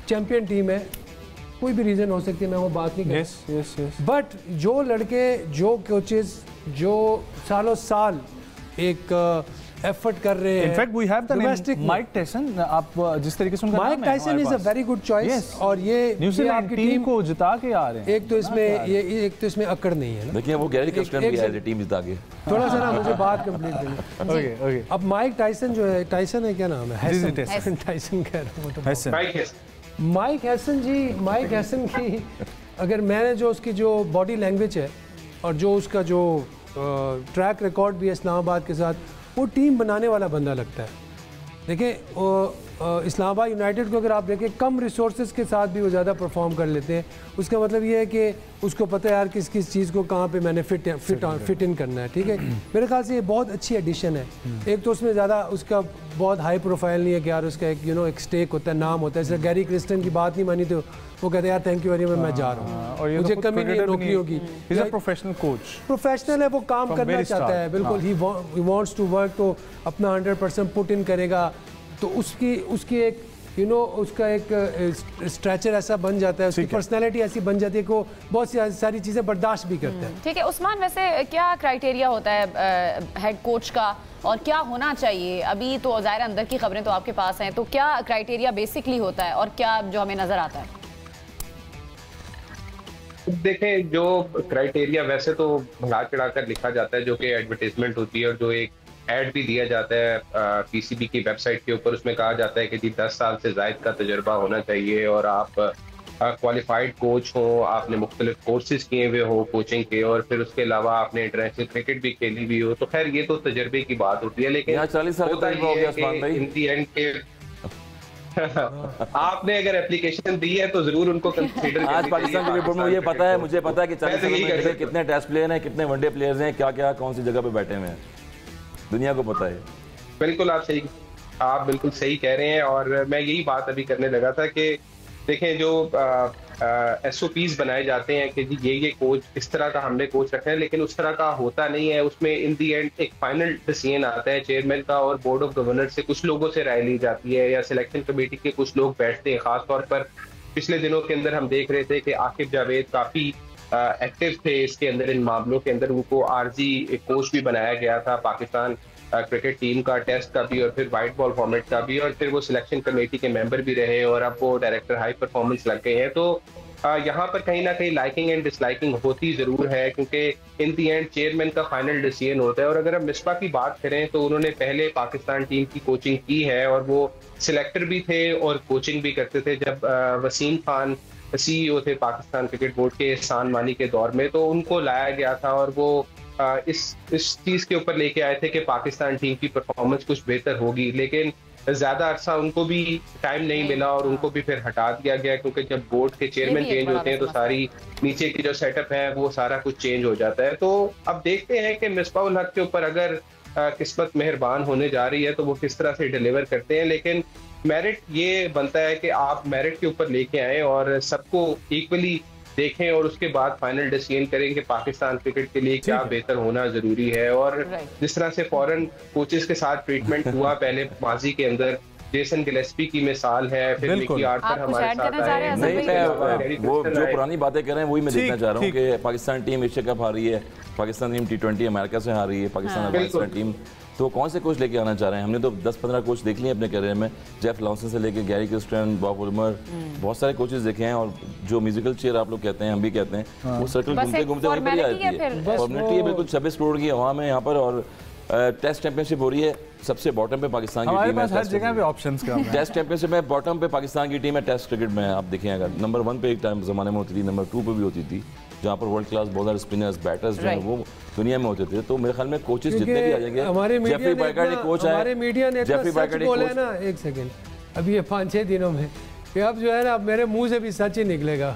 Speaker 5: चैंपियन टीम है, कोई भी रीज़न हो सकती है, मैं वो बात नहीं कर, बट जो लड़के, जो कोचेस जो सालों साल एक एफर्ट कर रहे हैं।
Speaker 2: In fact we have the name Mike Tyson. आप जिस तरीके से उनका
Speaker 5: Mike Tyson is a very good choice, और ये
Speaker 2: न्यूजीलैंड टीम को जिता के आ रहे हैं।
Speaker 5: एक तो इसमें अकड़ नहीं है ना।
Speaker 3: देखिए वो गैरी कर्स्टन भी है टीम जिता के।
Speaker 5: थोड़ा सा ना मुझे बात कंप्लीट करनी। ओके अब माइक टायसन जो है, टायसन है क्या नाम है? हैसन टायसन कह रहा हूं। माइक हैसन की अगर मैंने जो उसकी जो बॉडी लैंग्वेज है और जो उसका जो ट्रैक रिकॉर्ड भी है इस्लामाबाद के साथ, वो टीम बनाने वाला बंदा लगता है। देखिए इस्लामाबाद यूनाइटेड को अगर आप देखें, कम रिसोर्सेज के साथ भी वो ज़्यादा परफॉर्म कर लेते हैं। उसका मतलब ये है कि उसको पता है यार किस किस चीज़ को कहाँ पे मैंने फिट इन करना है। ठीक है, मेरे ख्याल से ये बहुत अच्छी एडिशन है। एक तो उसमें ज़्यादा उसका बहुत हाई प्रोफाइल नहीं है कि यार उसका एक स्टेक होता है, नाम होता है। जैसे गैरी कर्स्टन की बात नहीं मानी तो वो कहते हैं यार थैंक यू वेरी मच, मैं जा रहा हूँ, मुझे कमी नहीं है नौकरियों की।
Speaker 2: प्रोफेशनल कोच,
Speaker 5: प्रोफेशनल है, वो काम करना चाहता है, बिल्कुल ही वांट्स टू वर्क, तो अपना 100% पुट इन करेगा। तो उसकी एक उसका एक स्ट्रेचर ऐसा बन जाता है, उसकी पर्सनैलिटी ऐसी बन जाती है कि वो बहुत सारी चीज़ें बर्दाश्त भी करते हैं।
Speaker 1: ठीक है उस्मान, वैसे क्या क्राइटेरिया होता है हेड कोच का और क्या होना चाहिए? अभी तो ज़ाहिर अंदर की खबरें तो आपके पास हैं, तो क्या क्राइटेरिया बेसिकली होता है और क्या जो हमें नज़र आता है?
Speaker 4: देखें, जो क्राइटेरिया वैसे तो भंगा चढ़ाकर लिखा जाता है, जो कि एडवर्टाइजमेंट होती है और जो एक ऐड भी दिया जाता है पीसीबी की वेबसाइट के ऊपर, उसमें कहा जाता है कि जी 10 साल से ज़ायद का तजुर्बा होना चाहिए और आप क्वालिफाइड कोच हो, आपने मुख्तलिफ कोर्सेज किए हुए हो कोचिंग के, और फिर उसके अलावा आपने इंटरनेशनल क्रिकेट भी खेली हुई हो। तो खैर ये तो तजुर्बे की बात होती है, लेकिन
Speaker 3: 40 साल का तजुर्बा हो गया उस्मान भाई।
Speaker 4: इन दी एंड के आपने अगर एप्लीकेशन दी है तो जरूर उनको कंसीडर।
Speaker 3: आज पाकिस्तान क्रिकेट बोर्ड में मुझे पता है कि 40 साल में कितने टेस्ट प्लेयर हैं, कितने वनडे प्लेयर्स हैं, क्या क्या कौन सी जगह पे बैठे हुए हैं, दुनिया को पता है।
Speaker 4: बिल्कुल आप बिल्कुल सही कह रहे हैं, और मैं यही बात अभी करने लगा था कि देखें जो SOPs बनाए जाते हैं कि जी ये कोच इस तरह का हमने कोच रखा है, लेकिन उस तरह का होता नहीं है। उसमें इन दी एंड एक फाइनल डिसीजन आता है चेयरमैन का, और बोर्ड ऑफ गवर्नर से कुछ लोगों से राय ली जाती है, या सिलेक्शन कमेटी के कुछ लोग बैठते हैं। खासतौर पर पिछले दिनों के अंदर हम देख रहे थे कि आकिब जावेद काफी एक्टिव थे इसके अंदर, इन मामलों के अंदर। उनको आरजी कोच भी बनाया गया था पाकिस्तान क्रिकेट टीम का, टेस्ट का भी और फिर वाइट बॉल फॉर्मेट का भी, और फिर वो सिलेक्शन कमेटी के मेंबर भी रहे, और अब वो डायरेक्टर हाई परफॉर्मेंस लग गए हैं। तो यहाँ पर कहीं ना कहीं लाइकिंग एंड डिसलाइकिंग होती जरूर है, क्योंकि इन दी एंड चेयरमैन का फाइनल डिसीजन होता है। और अगर हम मिसबा की बात करें तो उन्होंने पहले पाकिस्तान टीम की कोचिंग की है, और वो सिलेक्टर भी थे और कोचिंग भी करते थे जब वसीम खान CEO थे पाकिस्तान क्रिकेट बोर्ड के एहसान मानी के दौर में। तो उनको लाया गया था और वो इस चीज के ऊपर लेके आए थे कि पाकिस्तान टीम की परफॉर्मेंस कुछ बेहतर होगी, लेकिन ज्यादा अरसा उनको भी टाइम नहीं मिला और उनको भी फिर हटा दिया गया, क्योंकि जब बोर्ड के चेयरमैन चेंज होते हैं तो सारी नीचे की जो सेटअप है वो सारा कुछ चेंज हो जाता है। तो अब देखते हैं कि मिसबाह-उल हक के ऊपर अगर किस्मत मेहरबान होने जा रही है तो वो किस तरह से डिलीवर करते हैं। लेकिन मेरिट ये बनता है कि आप मेरिट के ऊपर लेके आए और सबको इक्वली देखें, और उसके बाद फाइनल डिसीजन करें कि पाकिस्तान क्रिकेट के लिए क्या बेहतर होना जरूरी है। और जिस तरह से फॉरेन कोचेस के साथ ट्रीटमेंट हुआ पहले माजी के अंदर, जेसन गिलेस्पी की मिसाल है, फिर मिकी आर्चर हमारे साथ आए।
Speaker 3: नहीं, मैं वो जो पुरानी बातें कर रहे हैं वही मैं देखना चाह रहा हूँ कि पाकिस्तान टीम एशिया कप हारी है, पाकिस्तान टीम T20 अमेरिका से हारी है, पाकिस्तान टीम, तो कौन से कोच लेके आना चाह रहे हैं? हमने तो 10-15 कोच देख लिए अपने करियर में, जेफ लॉन्सन से लेके गैरी कर्स्टन, बॉब उल्मर, बहुत सारे कोचेस देखे हैं। और जो म्यूजिकल चेयर आप लोग कहते हैं, हम भी कहते हैं, वो सर्कल घूमते घूमते वहीं पर ही आती है। फॉर्मेलिटी है बिल्कुल, 26 करोड़ की आवाम है यहाँ पर, और टेस्ट चैंपियनशिप हो रही है, सबसे बॉटम पे पाकिस्तान की
Speaker 2: हमारे
Speaker 3: टीम है।
Speaker 2: पास हर जगह पे ऑप्शंस कम है।
Speaker 3: टेस्ट चैंपियनशिप में बॉटम पे पाकिस्तान की टीम है टेस्ट क्रिकेट में। आप देखें अगर नंबर 1 पे एक टाइम ज़माने में होती थी, नंबर 2 पे भी होती थी, जहाँ पर world class bowler, spinners, batters जो हैं वो दुनिया में होते थे। तो मेरे ख्याल में कोचेस जितने भी आ जाएंगे, जेफरी बाइकार्डी कोच है,
Speaker 5: हमारे मीडिया ने
Speaker 3: जेफरी बाइकार्डी कोच
Speaker 5: ना, एक सेकंड, अभी ये 5-6 दिनों में कि अब जो है ना, अब मेरे मुंह से भी सच ही निकलेगा।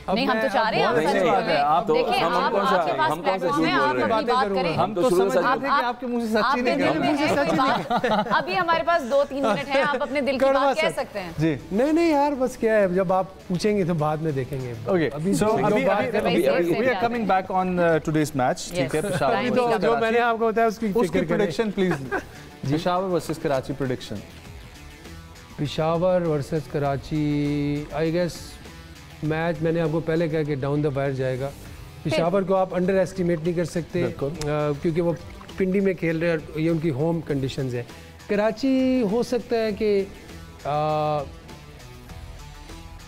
Speaker 1: नहीं, हम तो चाह रहे हैं आप सच बोलें।
Speaker 3: आप तो
Speaker 1: देखिए,
Speaker 3: हम
Speaker 1: आप
Speaker 3: कौन सा
Speaker 1: आपके पास
Speaker 3: हम कौन सा
Speaker 1: प्लेटफॉर्म
Speaker 3: झूठ
Speaker 1: है,
Speaker 3: बोल
Speaker 1: आप
Speaker 3: रहे हैं?
Speaker 1: अपनी बात करें।
Speaker 3: हम तो शुरू से
Speaker 2: आपके मुंह से सच्ची
Speaker 1: आपके दिल में है कोई बात, अभी हमारे पास 2-3 मिनट है, आप अपने दिल की बात कह सकते हैं।
Speaker 2: जी
Speaker 5: नहीं यार, बस क्या है, जब आप पूछेंगे तो बाद में देखेंगे।
Speaker 2: ओके, सो अभी we are coming back on today's match. ठीक है, पेशावर
Speaker 5: जो मैंने आपको बताया उसकी
Speaker 2: उसकी prediction please. Peshawar versus Karachi prediction.
Speaker 5: Peshawar versus Karachi, I guess match मैंने आपको पहले कहा कि डाउन द वायर जाएगा। पेशावर को आप अंडर एस्टिमेट नहीं कर सकते, क्योंकि वो पिंडी में खेल रहे हैं, ये उनकी होम कंडीशंस है। कराची हो सकता है कि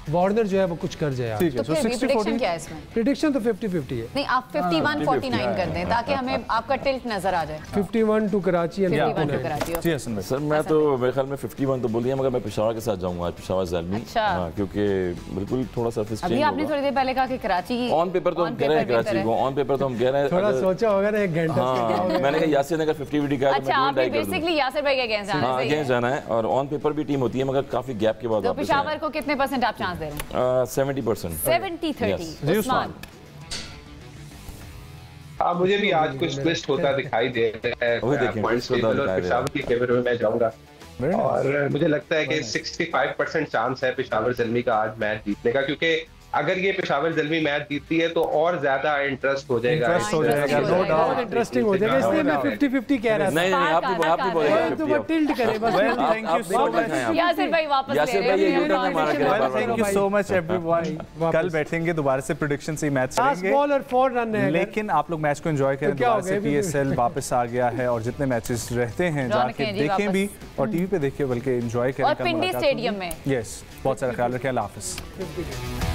Speaker 5: वार्नर जो है वो कुछ कर जाए।
Speaker 2: ठीक है,
Speaker 1: तो प्रेडिक्शन क्या है इसमें?
Speaker 5: प्रेडिक्शन तो 50-50 है।
Speaker 1: नहीं, आप 51-49 कर दें ताकि हमें आपका टिल्ट नजर आ जाए।
Speaker 5: 51 to Karachi and
Speaker 1: 51 to Karachi.
Speaker 2: जी हसन भाई।
Speaker 3: सर मैं तो मेरे ख्याल में 51 तो बोल दिया, मगर मैं पेशावर के साथ जाऊंगा आज, पेशावर ज़ल्मी।
Speaker 1: अच्छा।
Speaker 3: हाँ, क्योंकि बिल्कुल थोड़ा सरफेस चेंज
Speaker 1: अभी
Speaker 3: होगा।
Speaker 1: आपने थोड़ी देर पहले कहा कि कराची
Speaker 3: ऑन पेपर तो हम कह रहे हैं कराची को, ऑन पेपर तो हम कह रहे हैं।
Speaker 5: थोड़ा सोचा होगा ना, 1 घंटा।
Speaker 3: हाँ, मैंने कहा यासिर ने अगर 50-50 कहा तो
Speaker 1: अच्छा,
Speaker 3: मैं
Speaker 1: आप
Speaker 3: 2.5 कर दूं।
Speaker 1: बेसिकली यासिर भाई के अगेंस्ट जाना
Speaker 3: हाँ,
Speaker 1: है।
Speaker 3: अगेंस्ट जाना है, और ऑन पेपर भी टीम होती है, मगर काफी गैप के बाद
Speaker 1: तो
Speaker 3: वापस
Speaker 1: पेशावर को कितने % आप चांस दे रहे हैं?
Speaker 3: 70%।
Speaker 1: 70-30। उस्मान,
Speaker 4: हाँ, मुझे भी आज कुछ ट्विस्ट होता दिखाई दे रहा
Speaker 3: वही
Speaker 4: है।
Speaker 3: देखिए,
Speaker 4: पॉइंट्स
Speaker 3: twist होता
Speaker 4: टेबल और
Speaker 3: दिखाई दे रहा है।
Speaker 4: पेशावर की फेवर में मैं जाऊंगा, और मुझे लगता है कि 65% चांस है पेशावर ज़ल्मी का आज मैच जीतने का, क्योंकि अगर ये पेशावर ज़ल्मी मैच जीतती है तो और ज्यादा इंटरेस्ट हो जाएगा।
Speaker 2: नो डाउट
Speaker 5: इंटरेस्टिंग हो जाएगा, इसलिए मैं 50-50 कह रहा था।
Speaker 3: नहीं आप भी बोलेंगे
Speaker 5: तो वो टिल्ट करे बस।
Speaker 2: Thank you so much
Speaker 1: Yasir भाई वापस ले
Speaker 3: यासिर भाई, ये यूटर्न है हमारा।
Speaker 2: Well, thank you so much everyone. कल बैठेंगे दोबारा से प्रेडिक्शन से ही मैच चलेंगे,
Speaker 5: बॉल और 4 रन है,
Speaker 2: लेकिन आप लोग मैच को एंजॉय करें। दोबारा से PSL वापस आ गया है, और जितने मैचेस रहते हैं जाके देखें भी, और टीवी पे देखिए, बल्कि एंजॉय करें।
Speaker 1: और पिंडी स्टेडियम में।
Speaker 2: यस, बहुत सारा ख्याल रखें। अल्लाह हाफिज़।